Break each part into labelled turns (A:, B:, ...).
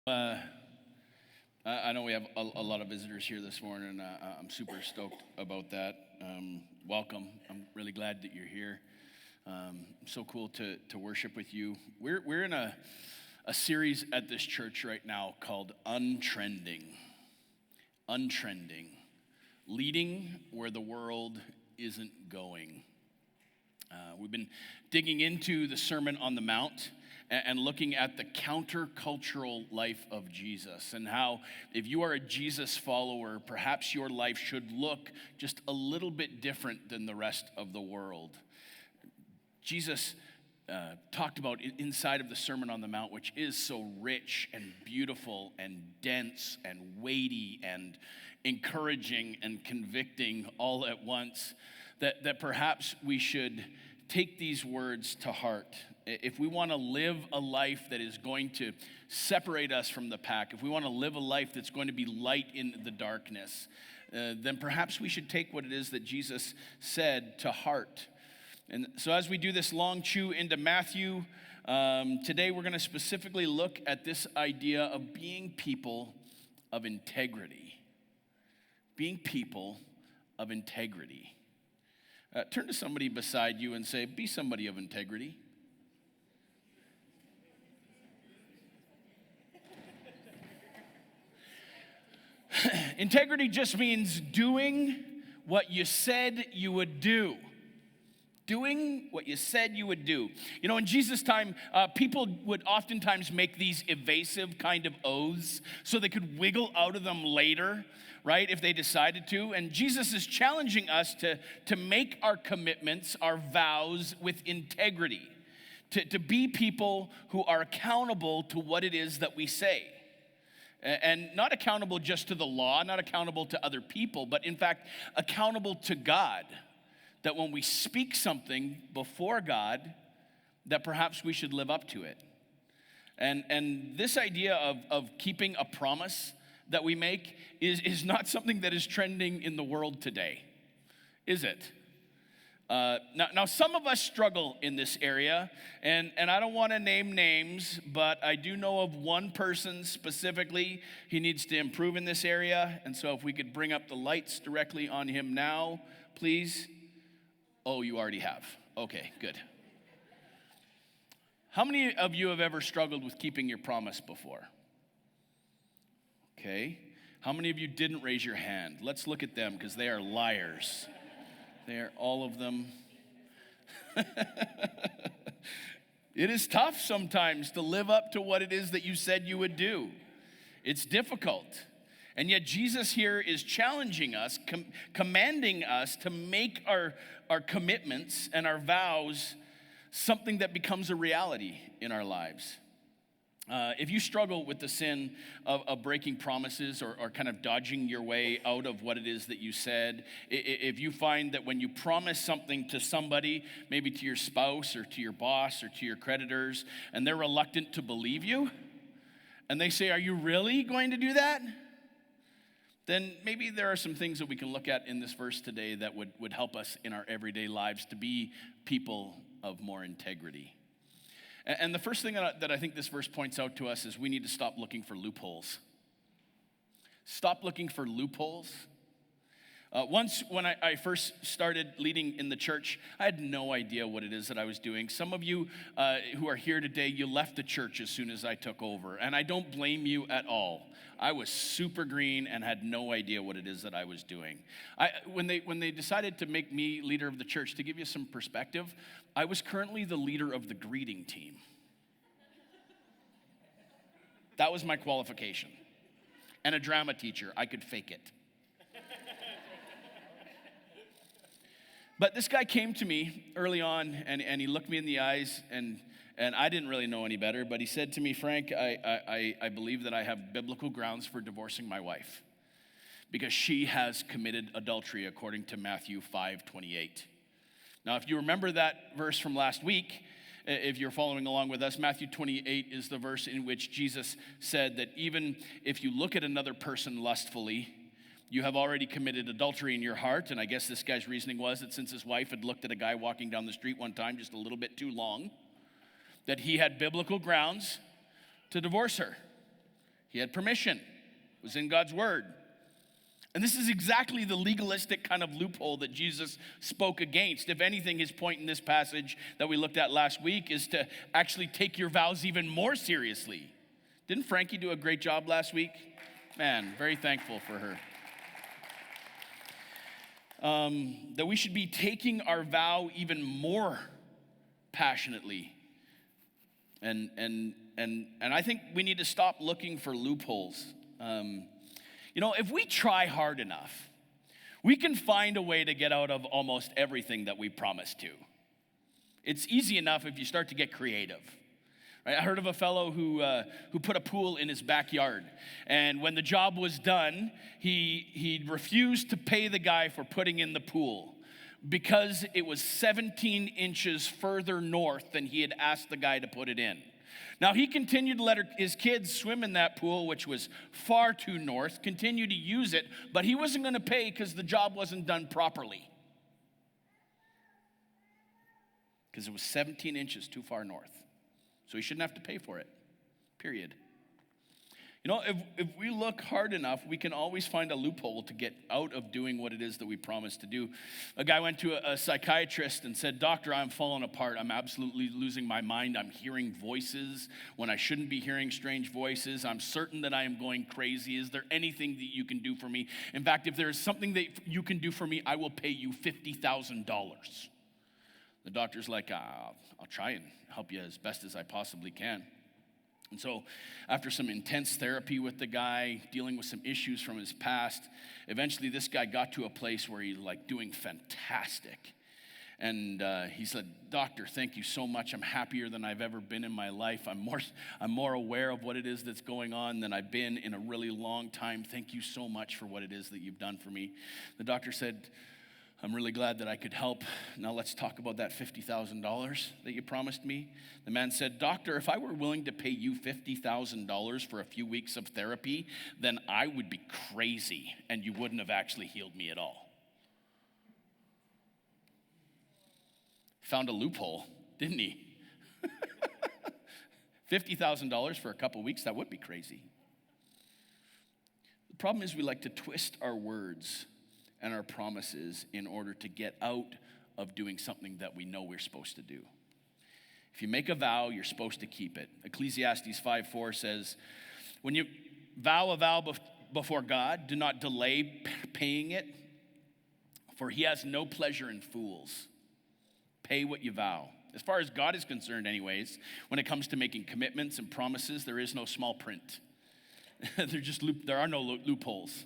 A: Uh, I know we have a lot of visitors here this morning. I'm super stoked about that. Welcome. I'm really glad that you're here. So cool to worship with you. We're in a series at this church right now called Untrending. Untrending. Leading where the world isn't going. We've been digging into the Sermon on the Mount and looking at the countercultural life of Jesus and how if you are a Jesus follower, perhaps your life should look just a little bit different than the rest of the world. Jesus talked about inside of the Sermon on the Mount, which is so rich and beautiful and dense and weighty and encouraging and convicting all at once, that perhaps we should take these words to heart. If we want to live a life that is going to separate us from the pack, if we want to live a life that's going to be light in the darkness, then perhaps we should take what it is that Jesus said to heart. And so as we do this long chew into Matthew, today we're going to specifically look at this idea of being people of integrity. Being people of integrity. Turn to somebody beside you and say, be somebody of integrity. Integrity just means doing what you said you would do. Doing what you said you would do. You know, in Jesus' time, people would oftentimes make these evasive kind of oaths so they could wiggle out of them later, right, if they decided to. And Jesus is challenging us to make our commitments, our vows with integrity, to be people who are accountable to what it is that we say. And not accountable just to the law, not accountable to other people, but in fact, accountable to God. That when we speak something before God, that perhaps we should live up to it. And this idea of keeping a promise that we make is not something that is trending in the world today, is it? Now, some of us struggle in this area, and I don't want to name names, but I do know of one person specifically. He needs to improve in this area, and so if we could bring up the lights directly on him now, please. Oh, you already have. Okay, good. How many of you have ever struggled with keeping your promise before? Okay. How many of you didn't raise your hand? Let's look at them because they are liars. They are all of them. It is tough sometimes to live up to what it is that you said you would do. It's difficult. And yet Jesus here is challenging us, commanding us to make our commitments and our vows something that becomes a reality in our lives. If you struggle with the sin of breaking promises or kind of dodging your way out of what it is that you said, if you find that when you promise something to somebody, maybe to your spouse or to your boss or to your creditors, and they're reluctant to believe you, and they say, are you really going to do that? Then maybe there are some things that we can look at in this verse today that would help us in our everyday lives to be people of more integrity. And the first thing that I think this verse points out to us is we need to stop looking for loopholes. Stop looking for loopholes. Once when I first started leading in the church, I had no idea what it is that I was doing. Some of you who are here today, you left the church as soon as I took over. And I don't blame you at all. I was super green and had no idea what it is that I was doing. When they decided to make me leader of the church, to give you some perspective, I was currently the leader of the greeting team. That was my qualification. And a drama teacher. I could fake it. But this guy came to me early on, and he looked me in the eyes, and I didn't really know any better, but he said to me, Frank, I believe that I have biblical grounds for divorcing my wife because she has committed adultery according to Matthew 5:28. Now, if you remember that verse from last week, if you're following along with us, Matthew 28 is the verse in which Jesus said that even if you look at another person lustfully, you have already committed adultery in your heart. And I guess this guy's reasoning was that since his wife had looked at a guy walking down the street one time just a little bit too long, that he had biblical grounds to divorce her. He had permission. It was in God's word. And this is exactly the legalistic kind of loophole that Jesus spoke against. If anything, his point in this passage that we looked at last week is to actually take your vows even more seriously. Didn't Frankie do a great job last week? Man, very thankful for her. That we should be taking our vow even more passionately. And I think we need to stop looking for loopholes. If we try hard enough, we can find a way to get out of almost everything that we promise to. It's easy enough if you start to get creative. Right? I heard of a fellow who put a pool in his backyard, and when the job was done, he refused to pay the guy for putting in the pool because it was 17 inches further north than he had asked the guy to put it in. Now, he continued to let his kids swim in that pool, which was far too north, continue to use it, but he wasn't going to pay because the job wasn't done properly. Because it was 17 inches too far north. So he shouldn't have to pay for it, period. If we look hard enough, we can always find a loophole to get out of doing what it is that we promised to do. A guy went to a psychiatrist and said, "Doctor, I'm falling apart. I'm absolutely losing my mind. I'm hearing voices when I shouldn't be hearing strange voices. I'm certain that I am going crazy. Is there anything that you can do for me? In fact, if there is something that you can do for me, I will pay you $50,000. The doctor's like, I'll try and help you as best as I possibly can. And so after some intense therapy with the guy, dealing with some issues from his past, eventually this guy got to a place where he's doing fantastic. And he said, "Doctor, thank you so much. I'm happier than I've ever been in my life. I'm more aware of what it is that's going on than I've been in a really long time. Thank you so much for what it is that you've done for me." The doctor said, "I'm really glad that I could help. Now let's talk about that $50,000 that you promised me." The man said, "Doctor, if I were willing to pay you $50,000 for a few weeks of therapy, then I would be crazy and you wouldn't have actually healed me at all." Found a loophole, didn't he? $50,000 for a couple weeks, that would be crazy. The problem is we like to twist our words and our promises in order to get out of doing something that we know we're supposed to do. If you make a vow, you're supposed to keep it. Ecclesiastes 5:4 says, "When you vow a vow before God, do not delay paying it, for he has no pleasure in fools." Pay what you vow. As far as God is concerned anyways, when it comes to making commitments and promises, there is no small print. There are no loopholes,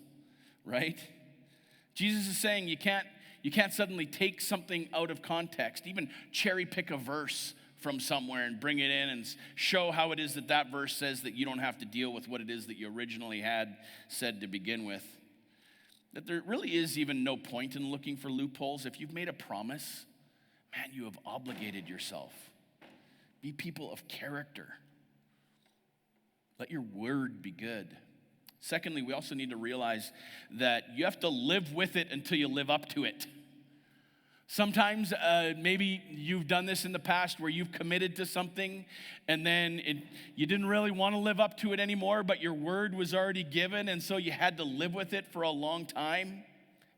A: right? Jesus is saying you can't suddenly take something out of context, even cherry pick a verse from somewhere and bring it in and show how it is that verse says that you don't have to deal with what it is that you originally had said to begin with. That there really is even no point in looking for loopholes. If you've made a promise, man, you have obligated yourself. Be people of character. Let your word be good. Secondly, we also need to realize that you have to live with it until you live up to it. Sometimes maybe you've done this in the past where you've committed to something and then you didn't really want to live up to it anymore, but your word was already given, and so you had to live with it for a long time.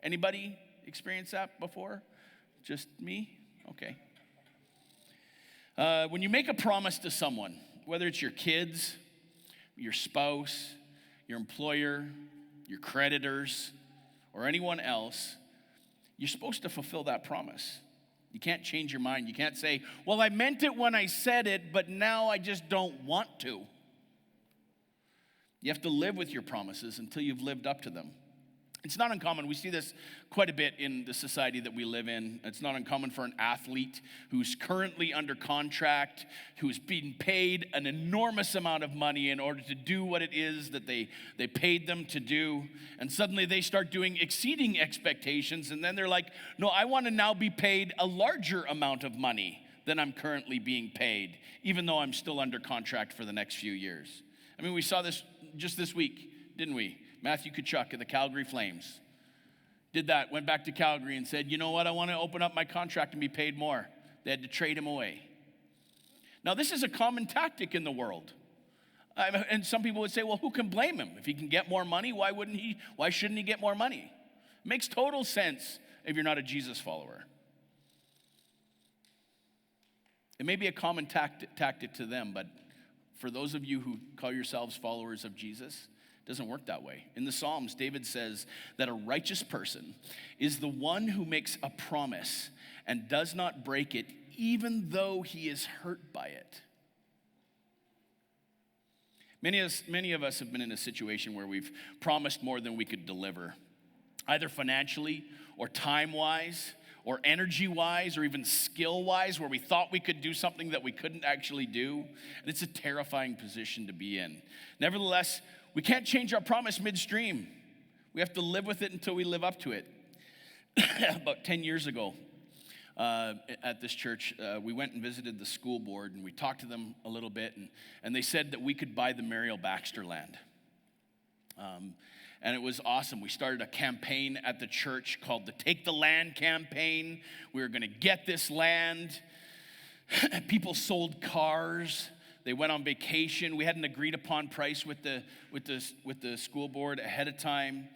A: Anybody experienced that before? Just me? Okay. When you make a promise to someone, whether it's your kids, your spouse, your employer, your creditors, or anyone else, you're supposed to fulfill that promise. You can't change your mind. You can't say, "Well, I meant it when I said it, but now I just don't want to." You have to live with your promises until you've lived up to them. It's not uncommon. We see this quite a bit in the society that we live in. It's not uncommon for an athlete who's currently under contract, who's being paid an enormous amount of money in order to do what it is that they paid them to do. And suddenly they start doing exceeding expectations. And then they're like, "No, I want to now be paid a larger amount of money than I'm currently being paid, even though I'm still under contract for the next few years." I mean, we saw this just this week, didn't we? Matthew Tkachuk of the Calgary Flames did that, went back to Calgary and said, "You know what, I want to open up my contract and be paid more." They had to trade him away. Now, this is a common tactic in the world. And some people would say, well, who can blame him? If he can get more money, why shouldn't he get more money? It makes total sense if you're not a Jesus follower. It may be a common tactic to them, but for those of you who call yourselves followers of Jesus, it doesn't work that way. In the Psalms, David says that a righteous person is the one who makes a promise and does not break it, even though he is hurt by it. Many of us have been in a situation where we've promised more than we could deliver, either financially or time-wise or energy-wise or even skill-wise, where we thought we could do something that we couldn't actually do. And it's a terrifying position to be in. Nevertheless, we can't change our promise midstream. We have to live with it until we live up to it. About 10 years ago, at this church, we went and visited the school board, and we talked to them a little bit, and they said that we could buy the Mariel Baxter land. And it was awesome. We started a campaign at the church called the Take the Land campaign. We were going to get this land. People sold cars. They went on vacation. We had an agreed upon price with the school board ahead of time.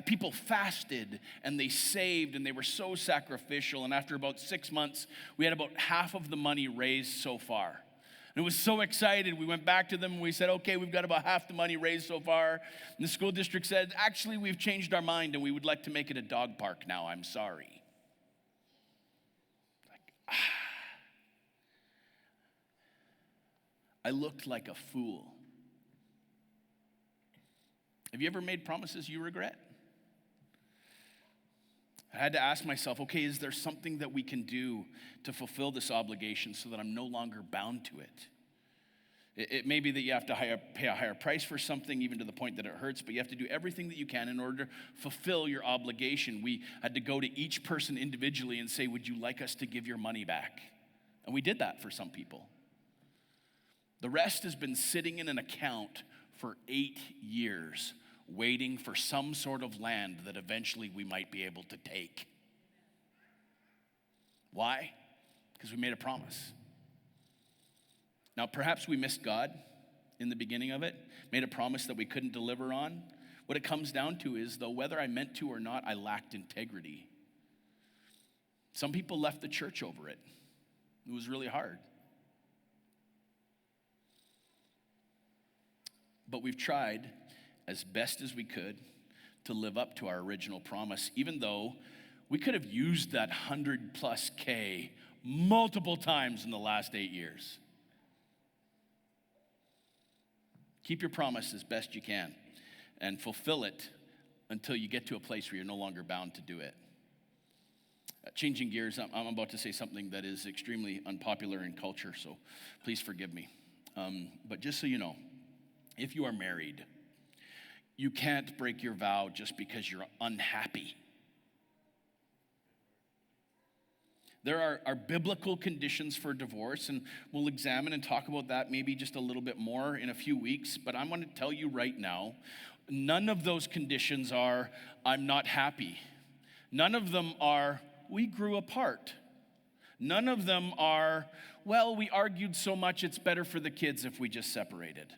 A: People fasted and they saved and they were so sacrificial. And after about 6 months, we had about half of the money raised so far. And it was so excited. We went back to them and we said, okay, we've got about half the money raised so far. And the school district said, actually, we've changed our mind and we would like to make it a dog park now. I'm sorry. I looked like a fool. Have you ever made promises you regret? I had to ask myself, okay, is there something that we can do to fulfill this obligation so that I'm no longer bound to it? It may be that you have to pay a higher price for something, even to the point that it hurts, but you have to do everything that you can in order to fulfill your obligation. We had to go to each person individually and say, would you like us to give your money back? And we did that for some people. The rest has been sitting in an account for 8 years, waiting for some sort of land that eventually we might be able to take. Why? Because we made a promise. Now, perhaps we missed God in the beginning of it, made a promise that we couldn't deliver on. What it comes down to is, though, whether I meant to or not, I lacked integrity. Some people left the church over it. It was really hard. But we've tried as best as we could to live up to our original promise, even though we could have used that 100+ K multiple times in the last 8 years. Keep your promise as best you can and fulfill it until you get to a place where you're no longer bound to do it. Changing gears, I'm about to say something that is extremely unpopular in culture, so please forgive me. But just so you know, if you are married, you can't break your vow just because you're unhappy. There are biblical conditions for divorce, and we'll examine and talk about that maybe just a little bit more in a few weeks. But I'm going to tell you right now, none of those conditions are, I'm not happy. None of them are, we grew apart. None of them are, well, we argued so much it's better for the kids if we just separated.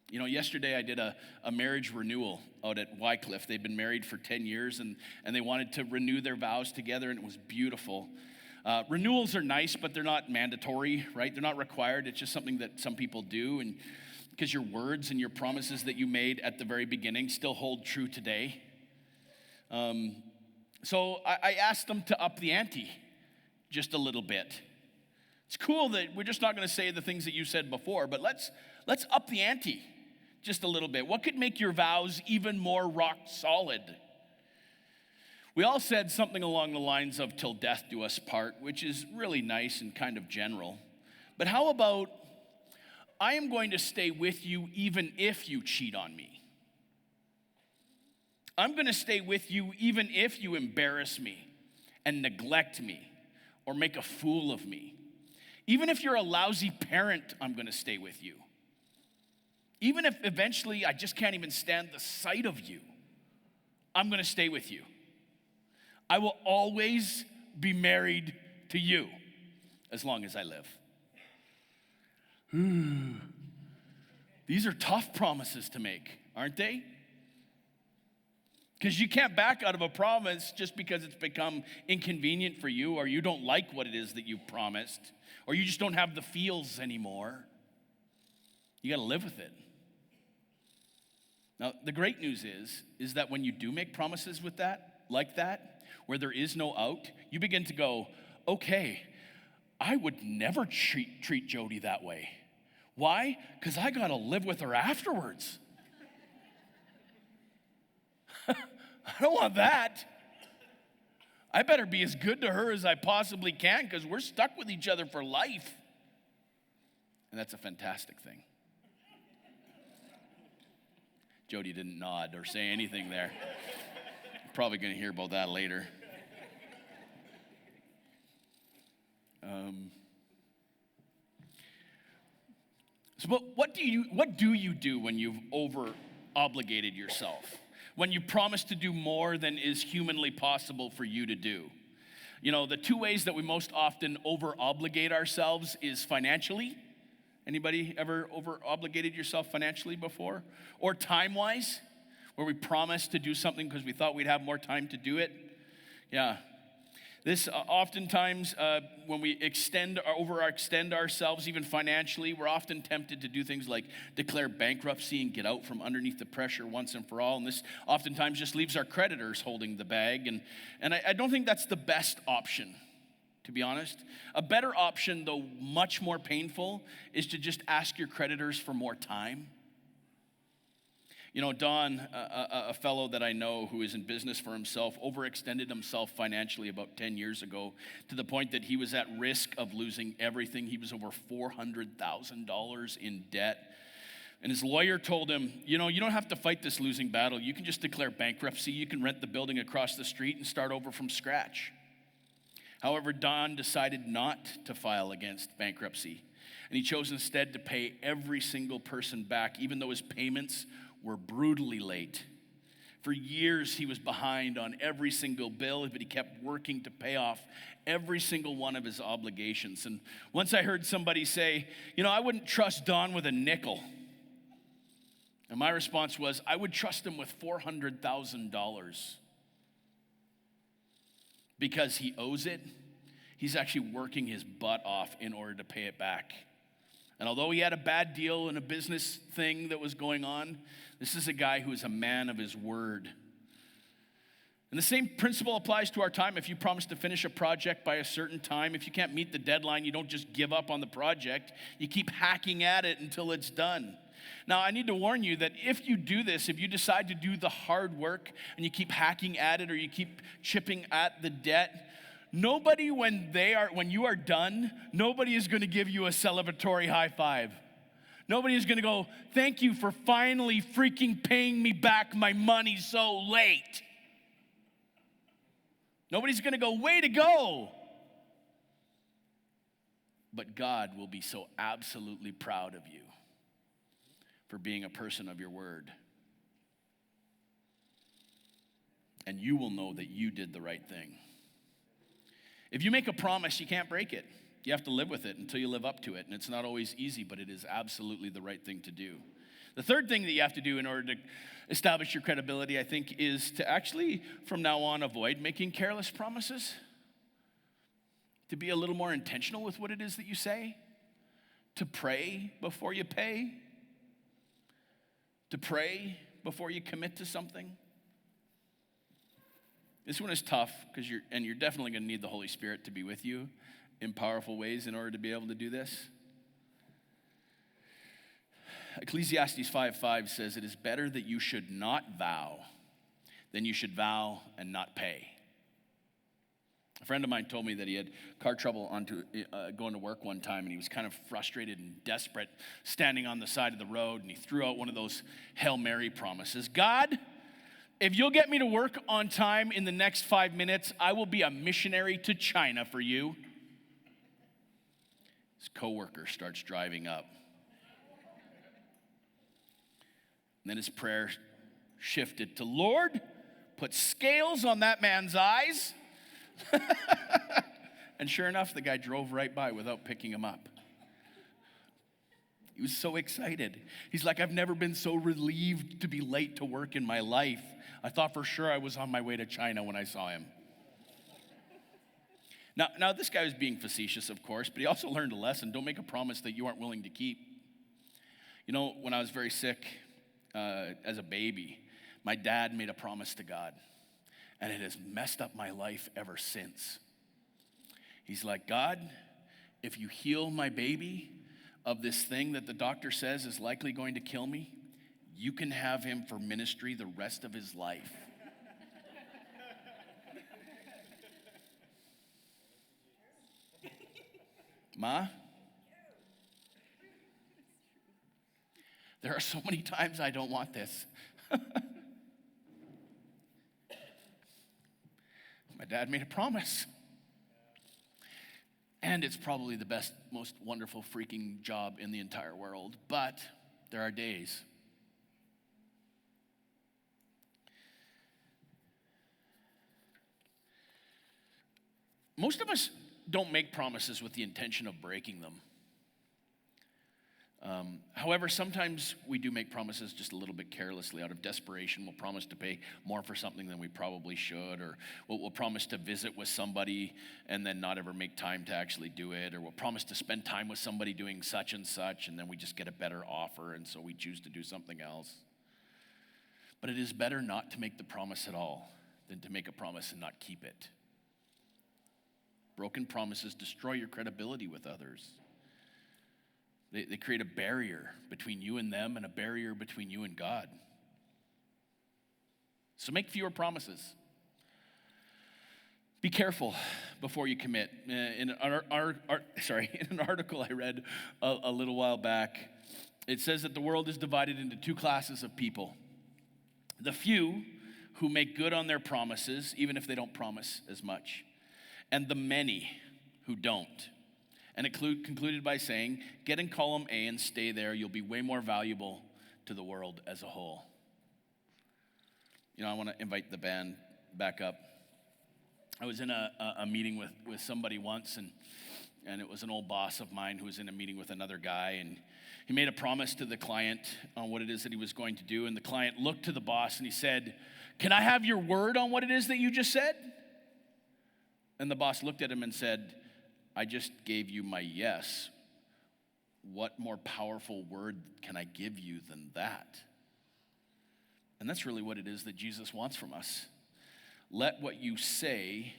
A: You know, yesterday I did a marriage renewal out at Wycliffe. They'd been married for 10 years, and they wanted to renew their vows together, and it was beautiful. Renewals are nice, but they're not mandatory, right? They're not required. It's just something that some people do, and because your words and your promises that you made at the very beginning still hold true today. So I asked them to up the ante just a little bit. It's cool that we're just not going to say the things that you said before, but let's up the ante just a little bit. What could make your vows even more rock solid? We all said something along the lines of "till death do us part," which is really nice and kind of general. But how about, I am going to stay with you even if you cheat on me. I'm going to stay with you even if you embarrass me and neglect me or make a fool of me. Even if you're a lousy parent, I'm going to stay with you. Even if eventually I just can't even stand the sight of you, I'm going to stay with you. I will always be married to you as long as I live. These are tough promises to make, aren't they? Because you can't back out of a promise just because it's become inconvenient for you, or you don't like what it is that you promised, or you just don't have the feels anymore. You got to live with it. Now, the great news is that when you do make promises with that, like that, where there is no out, you begin to go, okay, I would never treat Jody that way. Why? Because I got to live with her afterwards. I don't want that. I better be as good to her as I possibly can because we're stuck with each other for life. And that's a fantastic thing. Jody didn't nod or say anything there. Probably going to hear about that later. But what do you do when you've over-obligated yourself? When you promise to do more than is humanly possible for you to do? You know, the two ways that we most often over-obligate ourselves is financially. Anybody ever over-obligated yourself financially before? Or time-wise, where we promised to do something because we thought we'd have more time to do it? Yeah. This oftentimes, when we overextend ourselves, even financially, we're often tempted to do things like declare bankruptcy and get out from underneath the pressure once and for all. And this oftentimes just leaves our creditors holding the bag. And I don't think that's the best option, to be honest. A better option, though much more painful, is to just ask your creditors for more time. You know, Don, a fellow that I know who is in business for himself, overextended himself financially about 10 years ago to the point that he was at risk of losing everything. He was over $400,000 in debt. And his lawyer told him, you know, you don't have to fight this losing battle. You can just declare bankruptcy. You can rent the building across the street and start over from scratch. However, Don decided not to file against bankruptcy. And he chose instead to pay every single person back, even though his payments were brutally late. For years, he was behind on every single bill, but he kept working to pay off every single one of his obligations. And once I heard somebody say, you know, I wouldn't trust Don with a nickel. And my response was, I would trust him with $400,000. Because he owes it, he's actually working his butt off in order to pay it back. And although he had a bad deal in a business thing that was going on, this is a guy who is a man of his word. And the same principle applies to our time. If you promise to finish a project by a certain time, if you can't meet the deadline, you don't just give up on the project. You keep hacking at it until it's done. Now, I need to warn you that if you do this, if you decide to do the hard work and you keep hacking at it or you keep chipping at the debt, nobody, when you are done, nobody is going to give you a celebratory high five. Nobody is going to go, thank you for finally freaking paying me back my money so late. Nobody's going to go, way to go. But God will be so absolutely proud of you for being a person of your word. And you will know that you did the right thing. If you make a promise, you can't break it. You have to live with it until you live up to it. And it's not always easy, but it is absolutely the right thing to do. The third thing that you have to do in order to establish your credibility, I think, is to actually, from now on, avoid making careless promises. To be a little more intentional with what it is that you say. To pray before you pay. To pray before you commit to something. This one is tough because you're definitely going to need the Holy Spirit to be with you in powerful ways in order to be able to do this. Ecclesiastes 5:5 says, it is better that you should not vow than you should vow and not pay. A friend of mine told me that he had car trouble going to work one time, and he was kind of frustrated and desperate standing on the side of the road, and he threw out one of those Hail Mary promises. God, if you'll get me to work on time in the next 5 minutes, I will be a missionary to China for you. His coworker starts driving up. And then his prayer shifted to, Lord, put scales on that man's eyes. And sure enough, the guy drove right by without picking him up. He was so excited. He's like, I've never been so relieved to be late to work in my life. I thought for sure I was on my way to China when I saw him. Now, this guy was being facetious, of course, but he also learned a lesson. Don't make a promise that you aren't willing to keep. You know, when I was very sick as a baby, my dad made a promise to God, and it has messed up my life ever since. He's like, God, if you heal my baby of this thing that the doctor says is likely going to kill me, you can have him for ministry the rest of his life. Ma, there are so many times I don't want this. My dad made a promise. And it's probably the best, most wonderful freaking job in the entire world. But there are days. Most of us don't make promises with the intention of breaking them. However, sometimes we do make promises just a little bit carelessly. Out of desperation, we'll promise to pay more for something than we probably should, or we'll promise to visit with somebody and then not ever make time to actually do it, or we'll promise to spend time with somebody doing such and such, and then we just get a better offer, and so we choose to do something else. But it is better not to make the promise at all than to make a promise and not keep it. Broken promises destroy your credibility with others. They create a barrier between you and them and a barrier between you and God. So make fewer promises. Be careful before you commit. In an article I read a little while back, it says that the world is divided into two classes of people. The few who make good on their promises, even if they don't promise as much, and the many who don't. And it concluded by saying, get in column A and stay there. You'll be way more valuable to the world as a whole. You know, I want to invite the band back up. I was in a meeting with somebody once, and it was an old boss of mine who was in a meeting with another guy, and he made a promise to the client on what it is that he was going to do, and the client looked to the boss and he said, can I have your word on what it is that you just said? And the boss looked at him and said, I just gave you my yes. What more powerful word can I give you than that? And that's really what it is that Jesus wants from us. Let what you say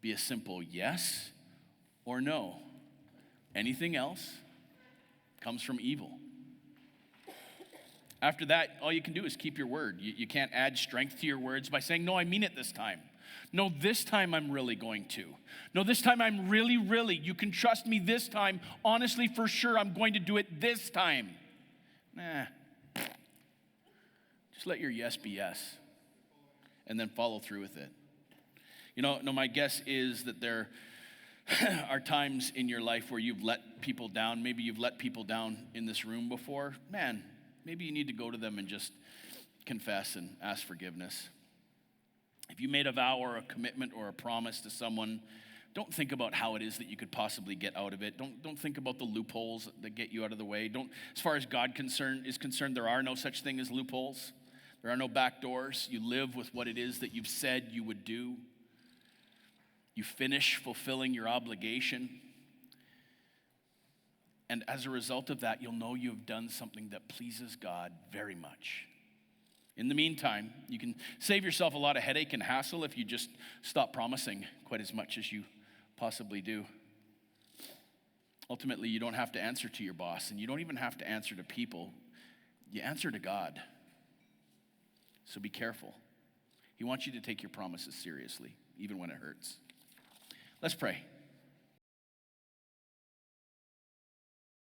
A: be a simple yes or no. Anything else comes from evil. After that, all you can do is keep your word. You can't add strength to your words by saying, no, I mean it this time. No, this time I'm really going to. No, this time I'm really, you can trust me this time. Honestly, for sure, I'm going to do it this time. Nah. Just let your yes be yes. And then follow through with it. You know, my guess is that there are times in your life where you've let people down. Maybe you've let people down in this room before. Man, maybe you need to go to them and just confess and ask forgiveness. If you made a vow or a commitment or a promise to someone, don't think about how it is that you could possibly get out of it. Don't think about the loopholes that get you out of the way. As far as God is concerned, there are no such thing as loopholes. There are no back doors. You live with what it is that you've said you would do. You finish fulfilling your obligation. And as a result of that, you'll know you've done something that pleases God very much. In the meantime, you can save yourself a lot of headache and hassle if you just stop promising quite as much as you possibly do. Ultimately, you don't have to answer to your boss, and you don't even have to answer to people. You answer to God. So be careful. He wants you to take your promises seriously, even when it hurts. Let's pray.